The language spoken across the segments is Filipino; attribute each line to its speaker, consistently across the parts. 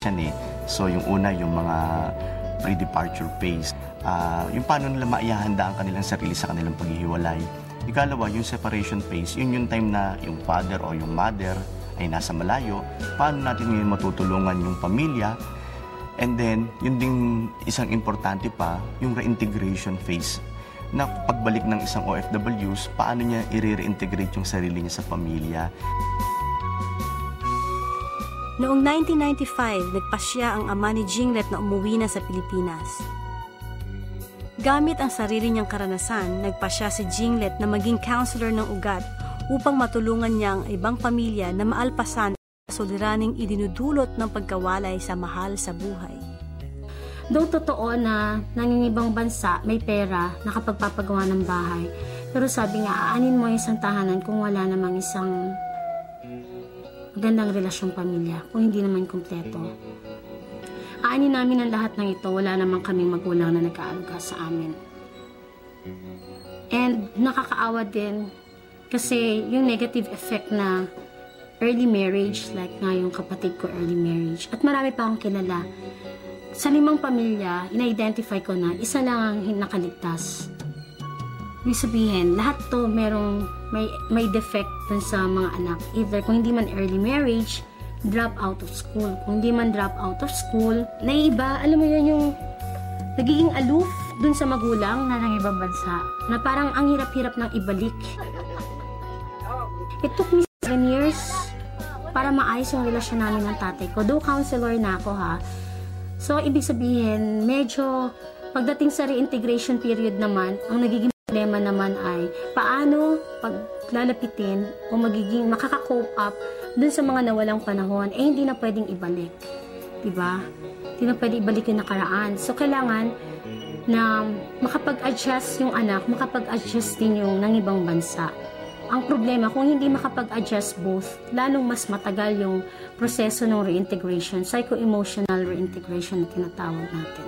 Speaker 1: yan eh. So yung una, yung mga pre-departure phase. Yung paano nila maihahanda ang kanilang sarili sa kanilang paghihiwalay. Ikalawa, yung separation phase, yun yung time na yung father o yung mother ay nasa malayo. Paano natin ngayon matutulungan yung pamilya? And then, yun ding isang importante pa, yung reintegration phase. Na pagbalik ng isang OFWs, paano niya i-reintegrate yung sarili niya sa pamilya.
Speaker 2: Noong 1995, nagpasya ang ama ni Jinglet na umuwi na sa Pilipinas. Gamit ang sarili niyang karanasan, nagpasya si Jinglet na maging counselor ng ugat upang matulungan niya ang ibang pamilya na maalpasan ang suliraning idinudulot ng pagkawalay sa mahal sa buhay.
Speaker 3: Though totoo na nangingibang bansa may pera na kapagpapagawa ng bahay, pero sabi nga, aanin mo yung isang tahanan kung wala namang isang magandang relasyong pamilya, kung hindi naman kumpleto. Aanin namin ang lahat ng ito, wala namang kaming magulang na nag-aaruga sa amin. And nakakaawa din kasi yung negative effect na early marriage, like nga yung kapatid ko early marriage, at marami pa akong kilala. Sa 5 pamilya, ina-identify ko na isa lang ang nakaligtas. Ibig sabihin, lahat to may defect dun sa mga anak. Either kung hindi man early marriage, drop out of school. Kung hindi man drop out of school, naiiba, alam mo yun, yung nagiging aloof dun sa magulang na ng ibang bansa, na parang ang hirap-hirap ng ibalik. It took me 7 years para maayos yung relasyon namin ng tatay ko. Though counselor na ako ha. So, ibig sabihin, medyo pagdating sa reintegration period naman, ang nagiging problema naman ay paano paglalapitin o magiging makaka-cope up dun sa mga nawalang panahon, hindi na pwedeng ibalik. Diba? Hindi na pwedeng ibalik yung nakaraan. So, kailangan na makapag-adjust yung anak, makapag-adjust din yung ng ibang bansa. Ang problema, kung hindi makapag-adjust both, lalong mas matagal yung proseso ng reintegration, psycho-emotional reintegration na tinatawag natin.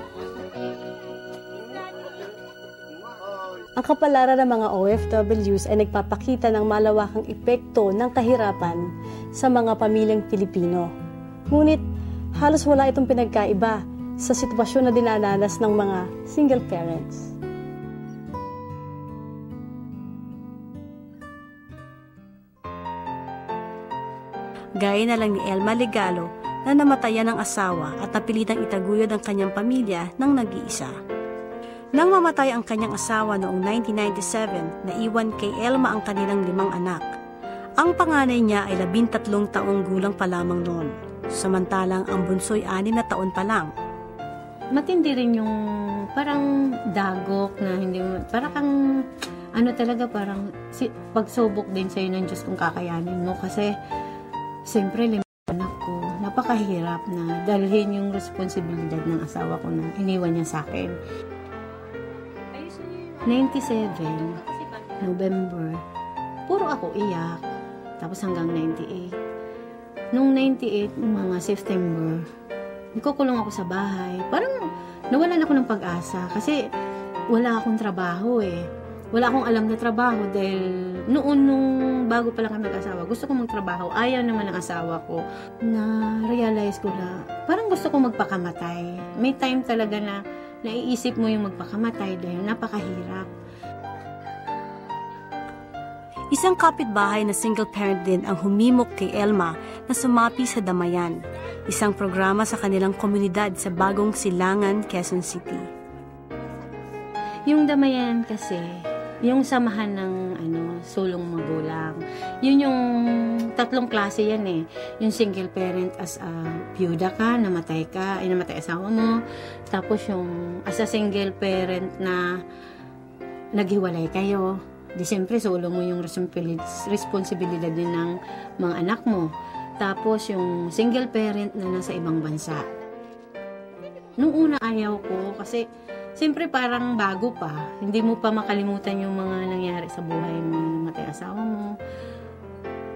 Speaker 2: Ang kapalaran ng mga OFWs ay nagpapakita ng malawakang epekto ng kahirapan sa mga pamilyang Pilipino. Ngunit, halos wala itong pinagkaiba sa sitwasyon na dinadanas ng mga single parents. Gaya na lang ni Elma Legalo na namatayan ng asawa at napilitang itaguyod ang kanyang pamilya ng nag-iisa. Nang mamatay ang kanyang asawa noong 1997, naiwan kay Elma ang kanilang 5 anak. Ang panganay niya ay 13 taong gulang pa lamang noon, samantalang ang bunso'y 6 na taon pa lang.
Speaker 3: Matindi rin yung parang dagok na hindi mo, parang kang, talaga parang pagsubok din sa'yo ng Diyos kung kakayanin mo kasi siyempre, 5 anak ko, napakahirap na dalhin yung responsibilidad ng asawa ko na iniwan niya sa akin. 97, November, puro ako iyak. Tapos hanggang 98. Nung 98, mga September, nagkukulong ako sa bahay. Parang nawalan ako ng pag-asa kasi wala akong trabaho eh. Wala akong alam na trabaho dahil nung bago pa lang kami mag-asawa, gusto ko magtrabaho. Ayaw naman ng asawa ko. Na-realize ko na parang gusto ko magpakamatay. May time talaga na naiisip mo yung magpakamatay dahil napakahirap.
Speaker 2: Isang kapitbahay na single parent din ang humimok kay Elma na sumapi sa Damayan, isang programa sa kanilang komunidad sa Bagong Silangan, Quezon City.
Speaker 3: Yung Damayan kasi, yung samahan ng sulong magulang. Yun yung 3 klase yan eh. Yung single parent as a byuda ka, namatay asawa mo. Tapos yung as a single parent na naghiwalay kayo. Di siyempre, sulong mo yung responsibilidad din ng mga anak mo. Tapos yung single parent na nasa ibang bansa. Nung una ayaw ko kasi siyempre parang bago pa. Hindi mo pa makalimutan yung mga nangyari sa buhay mo, namatay asawa mo.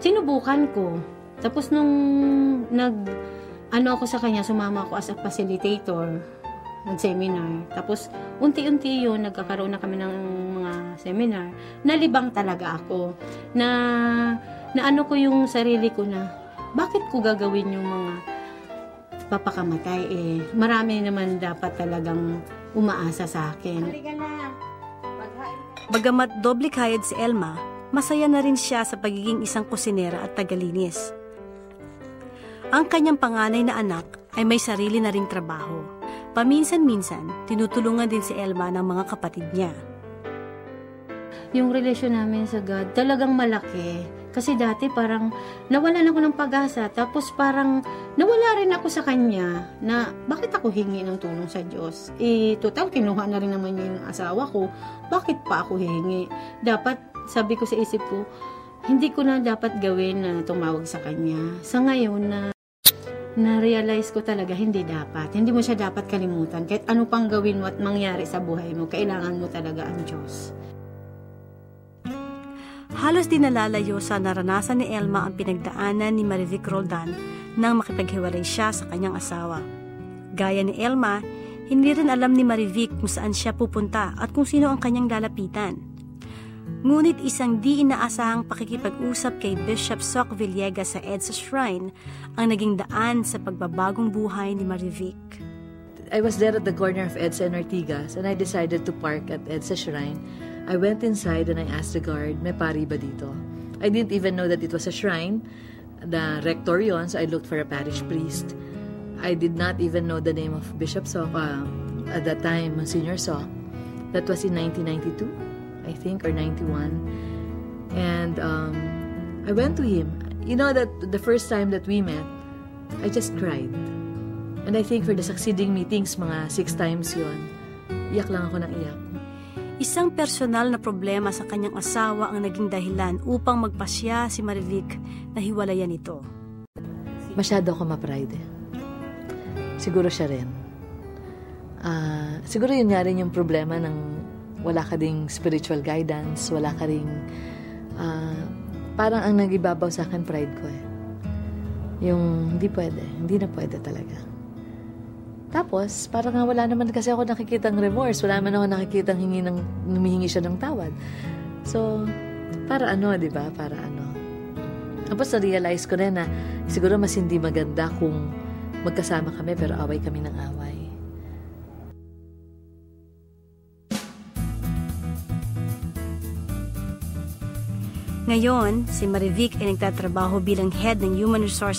Speaker 3: Sinubukan ko. Tapos nung ako sa kanya, sumama ako as a facilitator, nag-seminar. Tapos unti-unti yun, nagkakaroon na kami ng mga seminar. Nalibang talaga ako. Na ko yung sarili ko na, bakit ko gagawin yung mga magpapakamatay marami naman dapat talagang umaasa sa akin.
Speaker 2: Bagamat doble kayod si Elma, masaya na rin siya sa pagiging isang kusinera at tagalinis. Ang kanyang panganay na anak ay may sarili na ring trabaho. Paminsan-minsan, tinutulungan din si Elma ng mga kapatid niya.
Speaker 3: Yung relasyon namin sa God talagang malaki. Kasi dati parang nawalan ako ng pag-asa. Tapos parang nawala rin ako sa Kanya na bakit ako hingi ng tulong sa Diyos? Total, kinuha na rin naman niya yung asawa ko. Bakit pa ako hihingi? Dapat, sabi ko sa isip ko, hindi ko na dapat gawin na tumawag sa Kanya. Sa ngayon na-realize ko talaga hindi dapat. Hindi mo siya dapat kalimutan. Kahit ano pang gawin mo at mangyari sa buhay mo, kailangan mo talaga ang Diyos.
Speaker 2: Halos di nalalayo sa naranasan ni Elma ang pinagdaanan ni Marivic Roldan nang makipaghiwalay siya sa kanyang asawa. Gaya ni Elma, hindi rin alam ni Marivic kung saan siya pupunta at kung sino ang kanyang lalapitan. Ngunit isang di inaasahang pakikipag-usap kay Bishop Soc Villegas sa EDSA Shrine ang naging daan sa pagbabagong buhay ni Marivic.
Speaker 4: I was there at the corner of EDSA and Ortigas and I decided to park at EDSA Shrine. I went inside and I asked the guard, may pari ba dito? I didn't even know that it was a shrine. The rector yun, so I looked for a parish priest. I did not even know the name of Bishop Soc at that time, Monsignor Soc. That was in 1992, I think, or 91. And I went to him. You know that the first time that we met, I just cried. And I think for the succeeding meetings, mga 6 times yun, iyak lang ako ng iyak.
Speaker 2: Isang personal na problema sa kanyang asawa ang naging dahilan upang magpasya si Marivic na hiwalayan ito.
Speaker 4: Masyado ako ma-pride. Siguro siya rin. Siguro yun nga rin yung problema ng wala ka ding spiritual guidance, wala ka ring parang ang nagibabaw sa akin pride ko Yung hindi na pwede talaga. Tapos, parang nga wala naman kasi ako nakikitang remorse. Wala naman ako nakikitang humihingi siya ng tawad. So, para ano, di ba? Para ano. Tapos, na-realize ko rin na siguro mas hindi maganda kung magkasama kami pero away kami ng away.
Speaker 2: Ngayon, si Marivic ay nagtatrabaho bilang head ng Human Resources